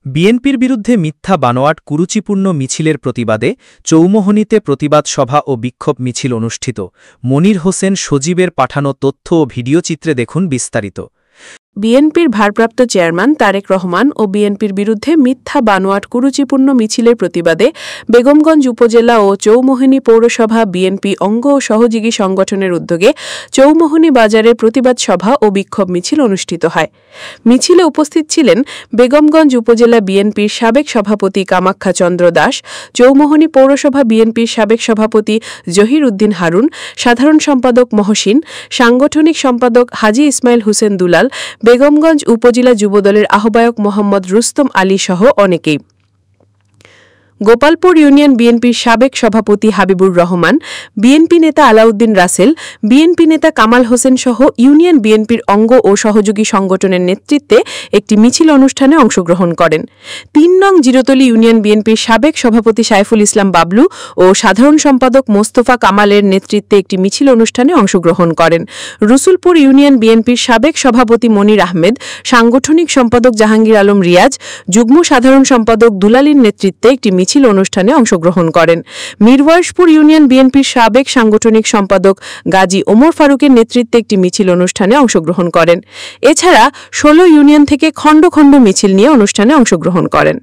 বিএনপির বিরুদ্ধে মিথ্যা বানোয়াট কুরুচিপূর্ণ মিছিলের প্রতিবাদে চৌমোহনীতে প্রতিবাদ সভা ও বিক্ষোভ মিছিল অনুষ্ঠিত। মনির হোসেন সজীবের পাঠানো তথ্য ও ভিডিওচিত্রে দেখুন বিস্তারিত। বিএনপির ভারপ্রাপ্ত চেয়ারম্যান তারেক রহমান ও বিএনপির বিরুদ্ধে মিথ্যা বানোয়াট কুরুচিপূর্ণ মিছিলের প্রতিবাদে বেগমগঞ্জ উপজেলা ও চৌমোহনী পৌরসভা বিএনপি অঙ্গ ও সহযোগী সংগঠনের উদ্যোগে চৌমোহনী বাজারে প্রতিবাদ সভা ও বিক্ষোভ মিছিল অনুষ্ঠিত হয়। মিছিলে উপস্থিত ছিলেন বেগমগঞ্জ উপজেলা বিএনপির সাবেক সভাপতি কামাখ্যা চন্দ্র দাস, চৌমোহনী পৌরসভা বিএনপির সাবেক সভাপতি জহির উদ্দিন হারুন, সাধারণ সম্পাদক মহসিন, সাংগঠনিক সম্পাদক হাজী ইসমাইল হোসেন দুলাল, বেগমগঞ্জ উপজেলা যুবদলের আহ্বায়ক মোহাম্মদ রুস্তম আলী সহ অনেকেই। গোপালপুর ইউনিয়ন বিএনপির সাবেক সভাপতি হাবিবুর রহমান, বিএনপি নেতা আলাউদ্দিন রাসেল, বিএনপি নেতা কামাল হোসেন সহ ইউনিয়ন বিএনপির অঙ্গ ও সহযোগী সংগঠনের নেতৃত্বে একটি মিছিল অনুষ্ঠানে অংশগ্রহণ করেন। ৩ নং জিরোতলী ইউনিয়ন বিএনপির সাবেক সভাপতি সাইফুল ইসলাম বাবলু ও সাধারণ সম্পাদক মোস্তফা কামালের নেতৃত্বে একটি মিছিল অনুষ্ঠানে অংশগ্রহণ করেন। রসুলপুর ইউনিয়ন বিএনপির সাবেক সভাপতি মনির আহমেদ, সাংগঠনিক সম্পাদক জাহাঙ্গীর আলম রিয়াজ, যুগ্ম সাধারণ সম্পাদক দুলালীর নেতৃত্বে একটি মিছিল অনুষ্ঠানে অংশগ্রহণ করেন। মিরওয়ার্সপুর ইউনিয়ন বিএনপির সাবেক সাংগঠনিক সম্পাদক গাজী ওমর ফারুকের নেতৃত্বে একটি মিছিল অনুষ্ঠানে অংশগ্রহণ করেন। এছাড়া ১৬ ইউনিয়ন থেকে খণ্ড খণ্ড মিছিল নিয়ে অনুষ্ঠানে অংশগ্রহণ করেন।